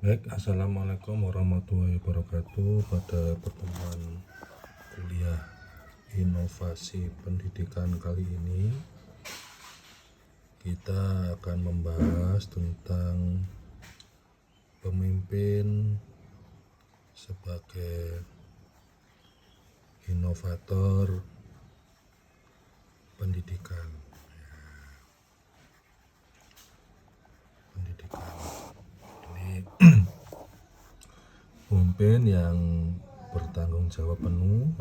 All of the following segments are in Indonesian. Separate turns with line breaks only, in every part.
Baik, assalamualaikum warahmatullahi wabarakatuh. Pada pertemuan kuliah inovasi pendidikan kali ini, kita akan membahas tentang pemimpin sebagai inovator pendidikan. Ini pemimpin yang bertanggung jawab penuh,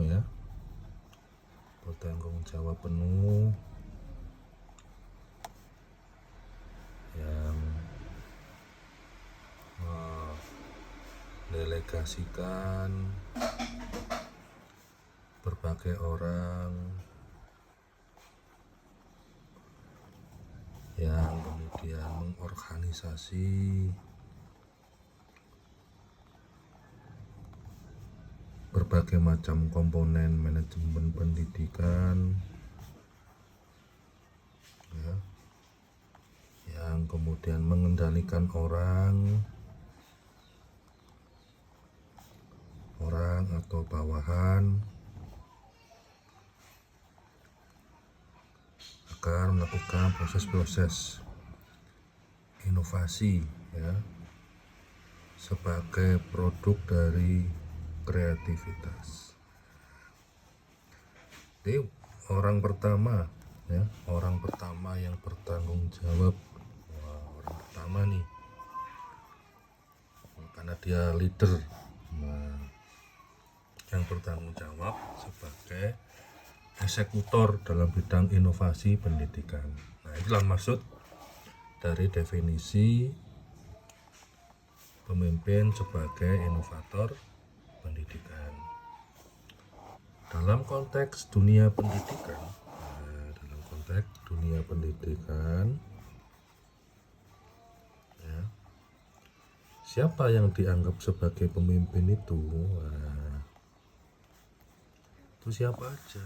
yang mendelegasikan berbagai orang, yang kemudian mengorganisasi berbagai macam komponen manajemen pendidikan, yang kemudian mengendalikan orang atau bawahan agar melakukan proses-proses inovasi, sebagai produk dari kreativitas. Jadi orang pertama yang bertanggung jawab, orang pertama nih, karena dia leader, yang bertanggung jawab sebagai eksekutor dalam bidang inovasi pendidikan. Nah, itulah maksud dari definisi pemimpin sebagai inovator pendidikan. Dalam konteks dunia pendidikan, siapa yang dianggap sebagai pemimpin itu? Itu siapa aja?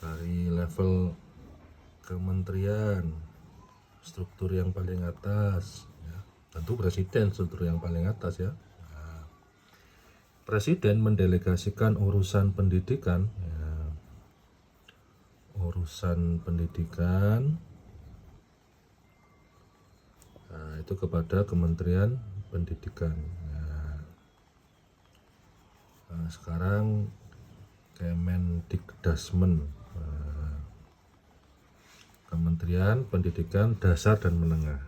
Dari level kementerian, struktur yang paling atas, tentu presiden struktur yang paling atas, ya. Presiden mendelegasikan urusan pendidikan, itu kepada Kementerian Pendidikan. Sekarang Kemendikdasmen, Kementerian Pendidikan Dasar dan Menengah.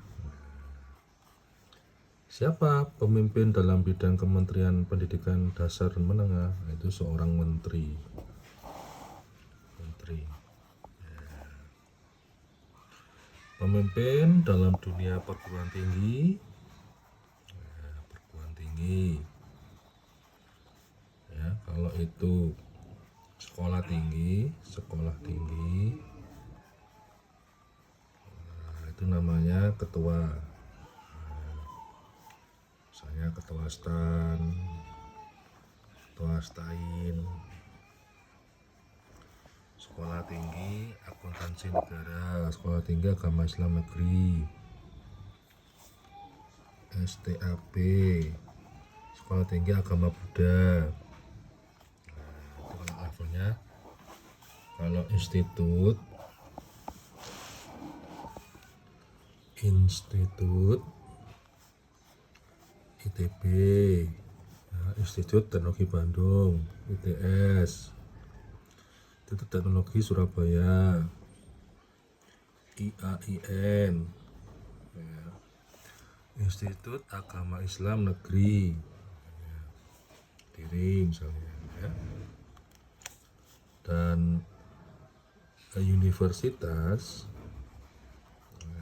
Siapa pemimpin dalam bidang Kementerian Pendidikan Dasar dan Menengah? Itu seorang menteri. Pemimpin dalam dunia perguruan tinggi, kalau itu sekolah tinggi, itu namanya ketua, misalnya ketua STAN, ketua STAIN. Sekolah tinggi akuntansi negara, sekolah tinggi agama Islam negeri, STAB, sekolah tinggi agama Buddha. Itu kalau levelnya. Kalau institut ITB, Institut Teknologi Bandung, ITS, Institut Teknologi Surabaya, IAIN, Institut Agama Islam Negeri Diri misalnya, dan universitas,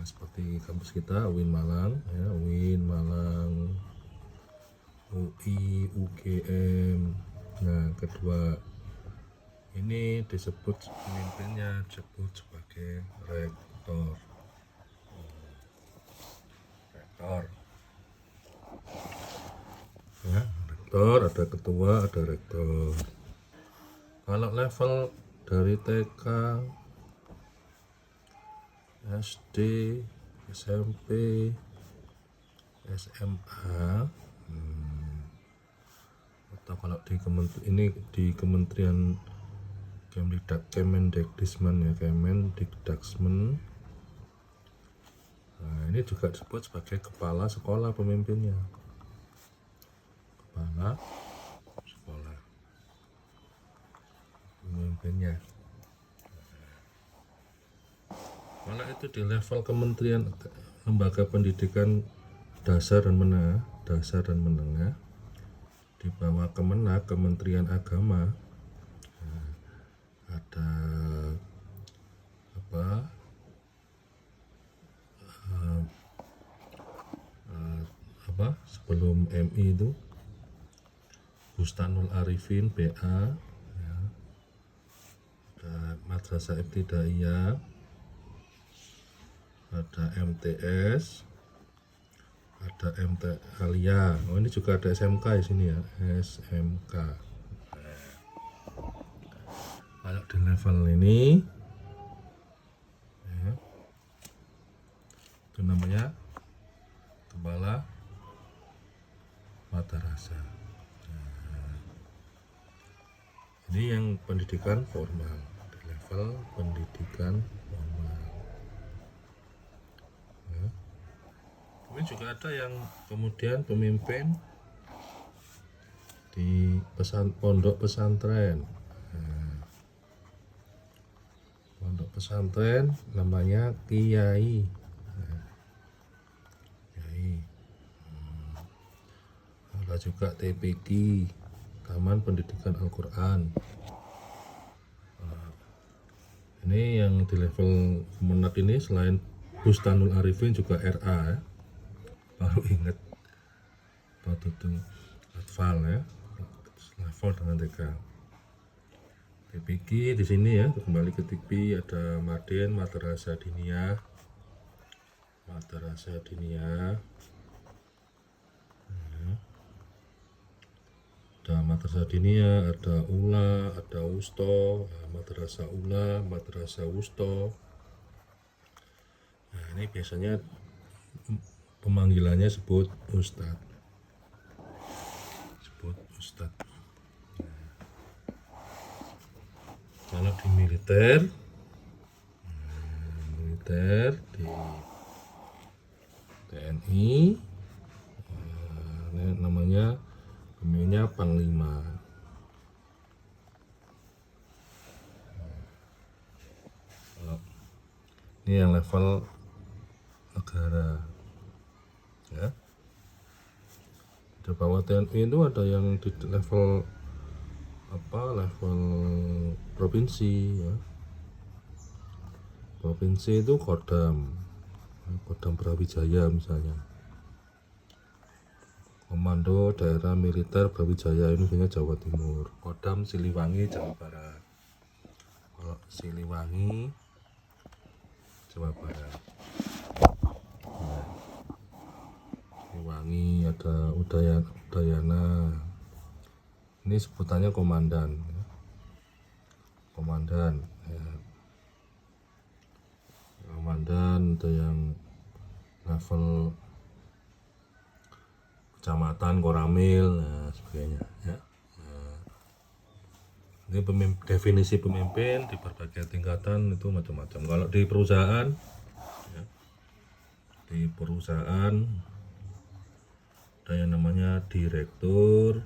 seperti kampus kita UIN Malang, UI, UGM. Nah, kedua ini disebut pemimpinnya disebut sebagai rektor. Rektor, ada ketua, ada rektor. Kalau level dari TK, SD, SMP, SMA, atau kalau di Kementerian Kemendikbudrismen ya, Kemendikbudrismen. Nah, ini juga disebut sebagai kepala sekolah pemimpinnya. Kepala sekolah pemimpinnya. Kalau itu di level kementerian, lembaga pendidikan dasar dan menengah, di bawah Kemenak, Kementerian Agama, ada sebelum MI itu Bustanul Arifin BA, ya. Ada Madrasah Ibtidaiyah, ada MTS, ada MT Alia. Oh, ini juga ada SMK di sini ya, SMK. Kalau di level ini ya, itu namanya kepala madrasah. Ini yang pendidikan formal, di level pendidikan formal. Ya. Tapi juga ada yang kemudian pemimpin di pondok pesantren. Pondok pesantren namanya kiai. Kiai. Ada juga TPQ, Taman Pendidikan Al-Quran. Ini yang di level Kemenak ini selain Bustanul Arifin juga RA ya. Baru ingat waktu itu Atfal ya, level dengan TK. TPQ di sini ya, kembali ke TPQ ada Madin, Madrasah Diniyah, ada Madrasah Diniyah, ada Ula, ada Wusto, Madrasah Ula, Madrasah Wusto. Nah, ini biasanya pemanggilannya sebut Ustadz. Kalau di militer di TNI, ini namanya pemilihannya Panglima. Ini yang level negara ya. Di bawah TNI itu ada yang di level level provinsi ya. Provinsi itu Kodam Brawijaya misalnya. Komando Daerah Militer Brawijaya ini punya Jawa Timur. Kodam Siliwangi Jawa Barat. Kalau Siliwangi Jawa Barat. Siliwangi ada Udayana. Ini sebutannya komandan ya. Komandan ada yang level kecamatan, Koramil, sebagainya ya. Ini definisi pemimpin di berbagai tingkatan itu macam-macam. Kalau di perusahaan ya, ada yang namanya direktur,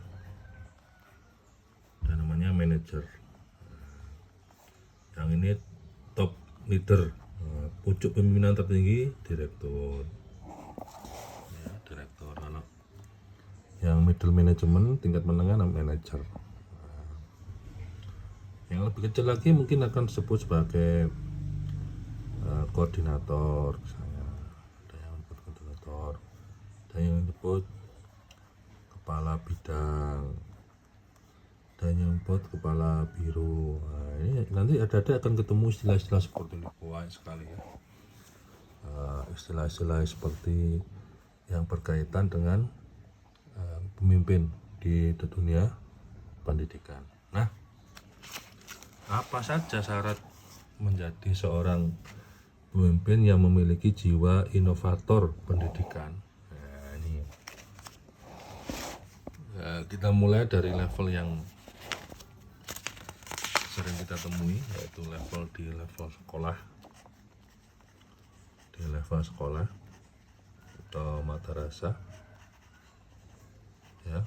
ada namanya manajer. Yang ini top leader, pucuk pimpinan tertinggi direktur ya, direktur. Kalau yang middle management, tingkat menengah manajer. Yang lebih kecil lagi mungkin akan disebut sebagai koordinator misalnya. Ada yang disebut koordinator, ada yang disebut kepala bidang, ada yang disebut kepala biro. Nah, ini nanti ada akan ketemu istilah-istilah seperti ini, banyak sekali ya. Istilah-istilah seperti yang berkaitan dengan pemimpin di dunia pendidikan. Nah, apa saja syarat menjadi seorang pemimpin yang memiliki jiwa inovator pendidikan. Nah, ini kita mulai dari level yang sering kita temui, yaitu di level sekolah atau madrasah, ya,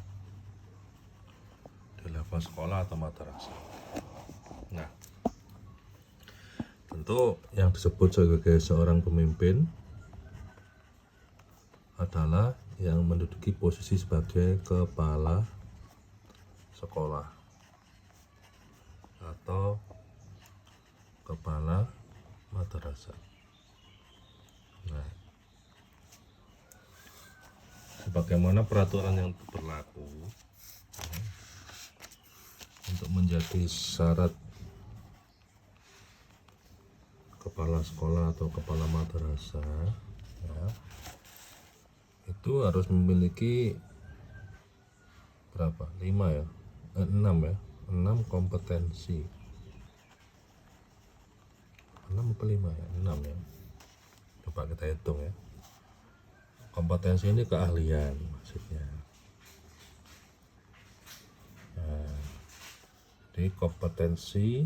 di level sekolah atau madrasah. Nah, tentu yang disebut sebagai seorang pemimpin adalah yang menduduki posisi sebagai kepala sekolah atau kepala madrasah. Nah, sebagaimana peraturan yang berlaku, untuk menjadi syarat kepala sekolah atau kepala madrasah, ya, itu harus memiliki berapa? 5 ya? 6 ya? 6 kompetensi. 6 apa 5 ya? 6 ya. Coba kita hitung ya. Kompetensi ini keahlian maksudnya. Nah, jadi kompetensi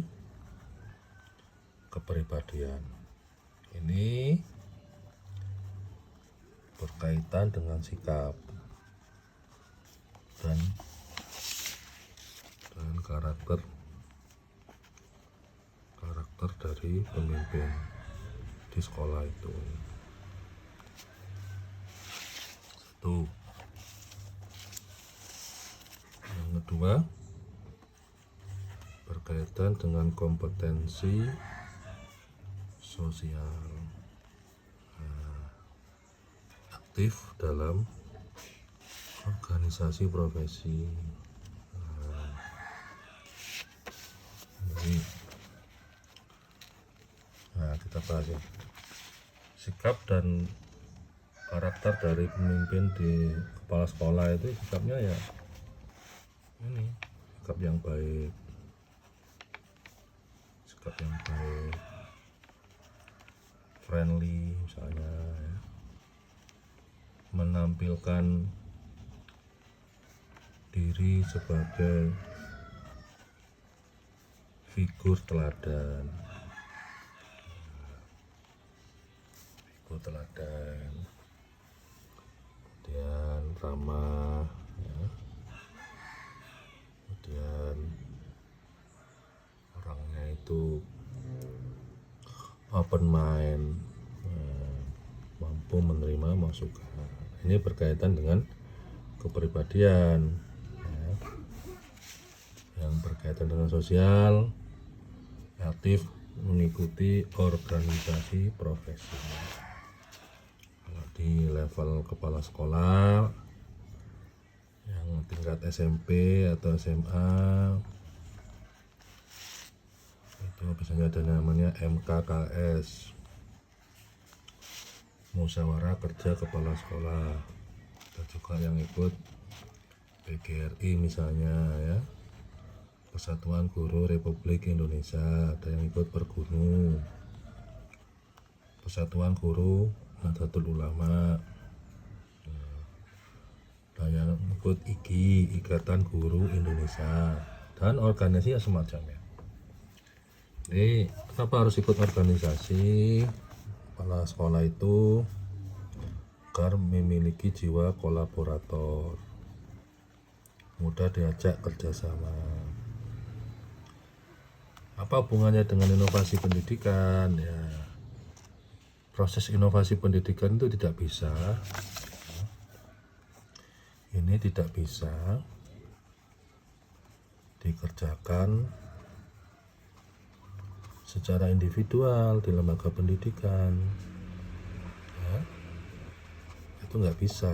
kepribadian ini berkaitan dengan sikap dan karakter dari pemimpin di sekolah itu. Satu. Yang kedua, berkaitan dengan kompetensi sosial, aktif dalam organisasi profesi. Nah, kita bahas ya. Sikap dan karakter dari pemimpin di kepala sekolah itu sikapnya ya ini, sikap yang baik, friendly misalnya, ya. Menampilkan diri sebagai figur teladan, kemudian ramah, ya. Kemudian orangnya itu open mind, mampu menerima masukan. Ini berkaitan dengan kepribadian, ya. Yang berkaitan dengan sosial, aktif mengikuti organisasi profesi. Kalau di level kepala sekolah yang tingkat SMP atau SMA itu biasanya ada namanya MKKS, musyawarah kerja kepala sekolah. Ada juga yang ikut PGRI misalnya, ya, Persatuan Guru Republik Indonesia. Ada yang ikut Pergunu, Persatuan Guru Nahdlatul Ulama. Ada yang ikut IGI, Ikatan Guru Indonesia, dan organisasi semacamnya. Jadi kenapa harus ikut organisasi kepala sekolah itu? Agar memiliki jiwa kolaborator, mudah diajak kerjasama. Apa hubungannya dengan inovasi pendidikan? Ya, proses inovasi pendidikan itu tidak bisa dikerjakan secara individual di lembaga pendidikan, ya, itu nggak bisa.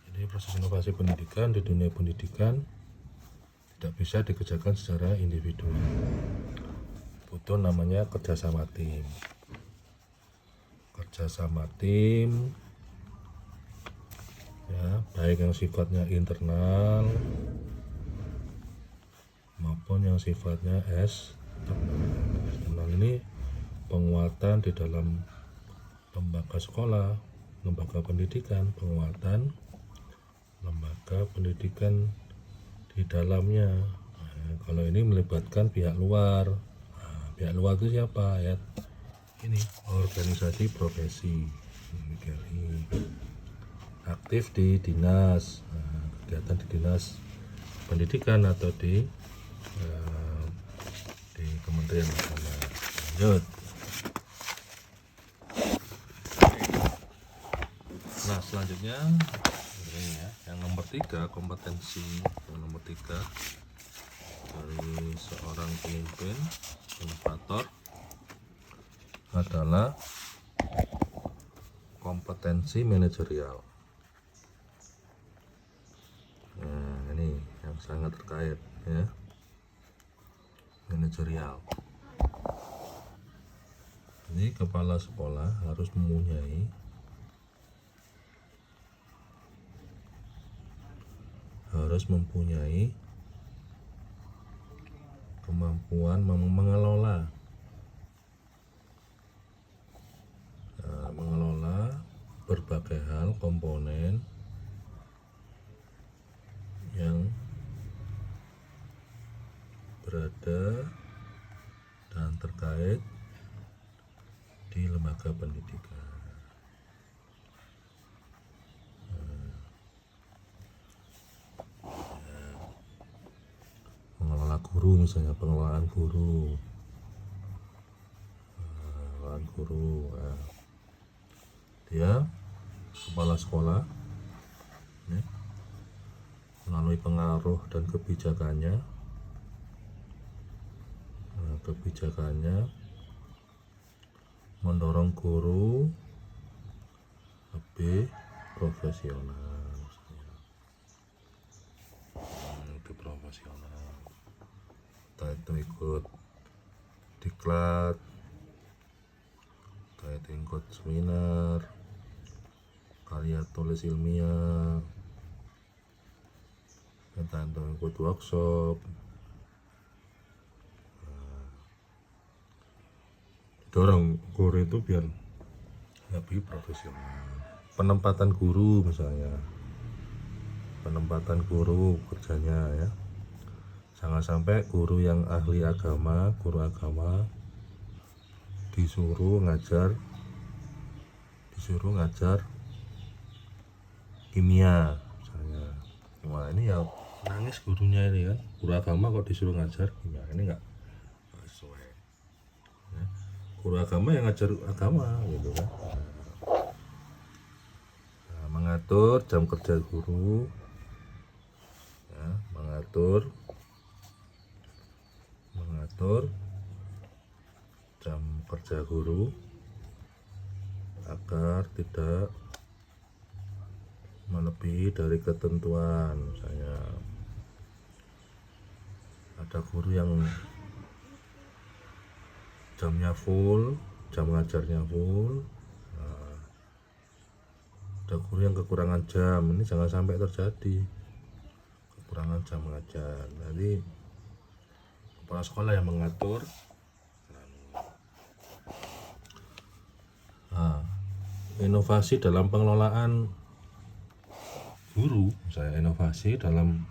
Jadi proses inovasi pendidikan di dunia pendidikan tidak bisa dikerjakan secara individual, butuh namanya kerjasama tim, ya, baik yang sifatnya internal maupun yang sifatnya eksternal. Ini penguatan di dalam lembaga sekolah, lembaga pendidikan, penguatan lembaga pendidikan di dalamnya. Nah, kalau ini melibatkan pihak luar. Nah, pihak luar itu siapa ya? Ini organisasi profesi, aktif di dinas, kegiatan di dinas pendidikan atau di Kementerian Agama. Lanjut. Nah, selanjutnya ini ya, yang nomor 3, kompetensi yang nomor 3 dari seorang pemimpin inovator adalah kompetensi manajerial. Nah, ini yang sangat terkait ya, manajerial. Ini kepala sekolah harus mempunyai kemampuan mengelola berbagai hal komponen yang berada dan terkait di lembaga pendidikan. Mengelola guru, misalnya pengelolaan guru, nah, dia kepala sekolah ya, melalui pengaruh dan kebijakannya mendorong guru lebih profesional, entah itu ikut diklat, entah itu ikut seminar, karya tulis ilmiah, entah itu ikut workshop. Dorong guru itu biar lebih profesional. Penempatan guru misalnya, penempatan guru kerjanya ya, jangan sampai guru yang ahli agama, guru agama disuruh ngajar kimia misalnya. Wah, ini ya nangis gurunya ini kan, guru agama kok disuruh ngajar kimia, ini enggak sesuai ya. Guru agama yang ngajar agama gitu kan. Nah, mengatur jam kerja guru ya, mengatur jam kerja guru agar tidak melebihi dari ketentuan. Misalnya ada guru yang jamnya full, jam ngajarnya full, nah, ada guru yang kekurangan jam, ini jangan sampai terjadi kekurangan jam ngajar. Jadi kepala sekolah yang mengatur. Nah, inovasi dalam pengelolaan guru, misalnya inovasi dalam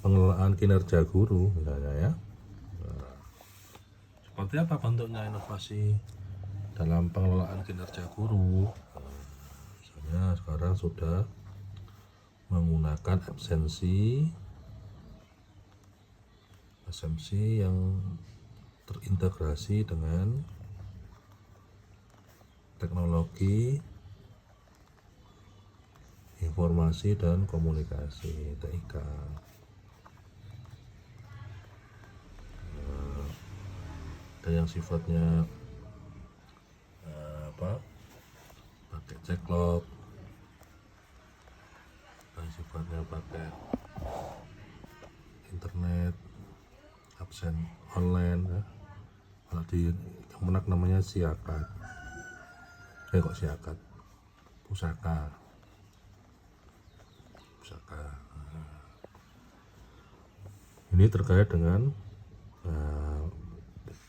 pengelolaan kinerja guru misalnya ya. Nah, seperti apa bentuknya inovasi dalam pengelolaan kinerja guru? Nah, misalnya sekarang sudah menggunakan absensi yang terintegrasi dengan teknologi informasi dan komunikasi (TIK). Ada yang sifatnya pakai ceklok, ada yang sifatnya pakai internet, absen online ya. Kalau di Kemenak namanya siakat, pusaka. Ini terkait dengan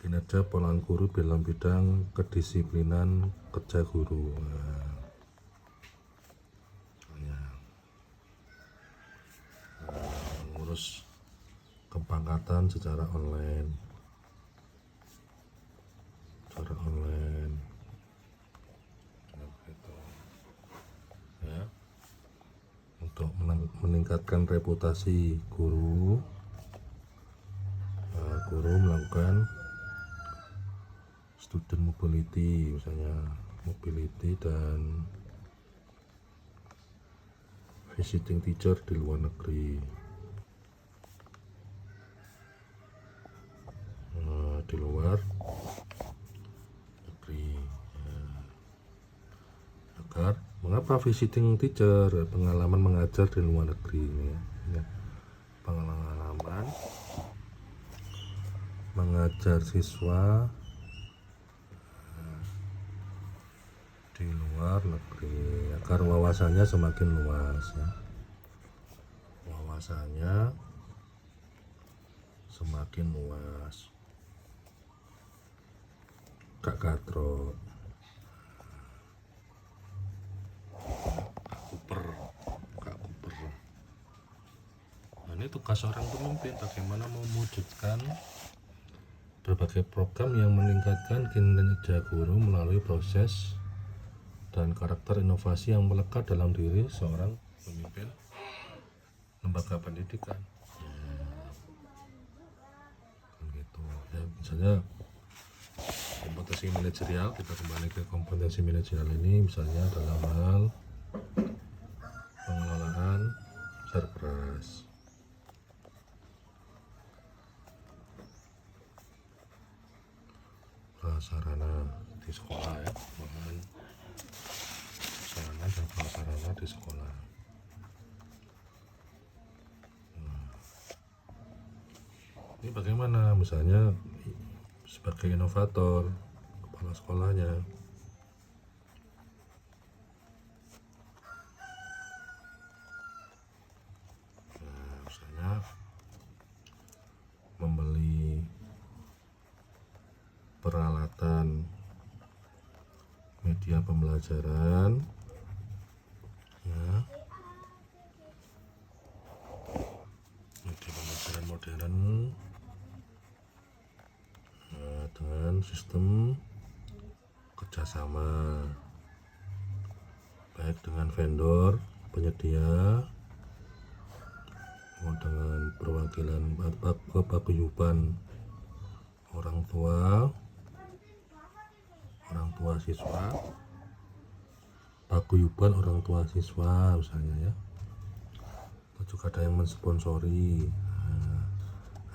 kinerja pengolahan guru dalam bidang kedisiplinan kerja guru. Mengurus kepangkatan secara online, gitu. Ya, untuk meningkatkan reputasi guru, guru melakukan student mobility, misalnya mobility dan visiting teacher di luar negeri. Di luar negeri, ya. Agar mengapa visiting teacher, pengalaman mengajar di luar negeri ini, ya. Pengalaman mengajar siswa di luar negeri agar wawasannya semakin luas, ya. Wawasannya semakin luas, gak katrok, gak kuper. Nah, ini tugas seorang pemimpin, bagaimana mewujudkan berbagai program yang meningkatkan kinerja guru melalui proses dan karakter inovasi yang melekat dalam diri seorang pemimpin lembaga pendidikan. Gitu. Ya, misalnya kompetensi manajerial, kita kembali ke kompetensi manajerial ini, misalnya dalam hal pengelolaan sarperas, prasarana di sekolah, ya, bahan sarana dan prasarana di sekolah. Ini bagaimana, misalnya sebagai inovator, kepala sekolahnya misalnya membeli peralatan media pembelajaran, ya, media pembelajaran modern, dengan sistem kerjasama baik dengan vendor penyedia maupun dengan perwakilan paguyuban orang tua siswa, paguyuban orang tua siswa misalnya, ya, atau juga ada yang mensponsori,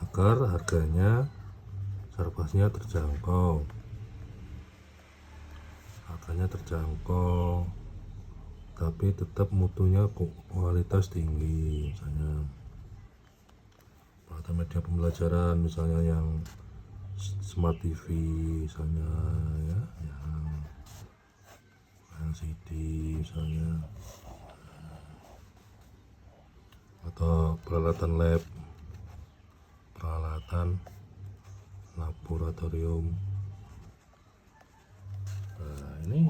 agar harganya sarpasnya terjangkau, tapi tetap mutunya kualitas tinggi. Misalnya peralatan media pembelajaran, misalnya yang smart TV, misalnya, ya, yang LCD misalnya, atau peralatan lab, peralatan laboratorium. Nah, ini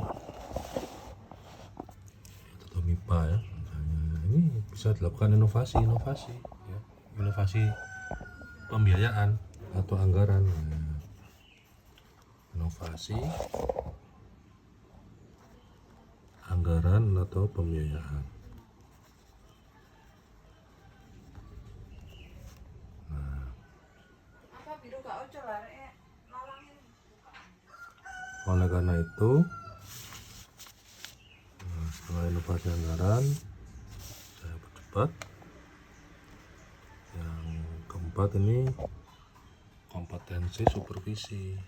atau MIPA, ya, misalnya, ini bisa dilakukan inovasi, ya, inovasi pembiayaan atau anggaran. Nah, inovasi anggaran atau pembiayaan. Oleh karena itu, setelah inovasi anggaran, saya berdebat. Yang keempat ini kompetensi supervisi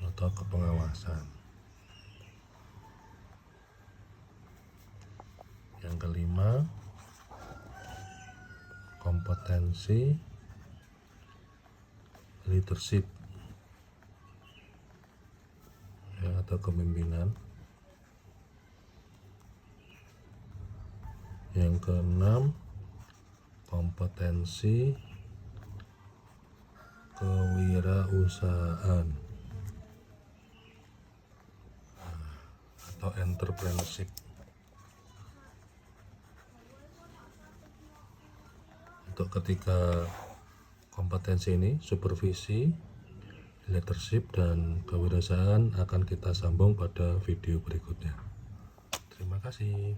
atau kepengawasan. Yang kelima, kompetensi leadership, ya, atau kepemimpinan. Yang keenam, kompetensi kewirausahaan atau entrepreneurship. Untuk ketiga kompetensi ini, supervisi, leadership, dan kewirausahaan, akan kita sambung pada video berikutnya. Terima kasih.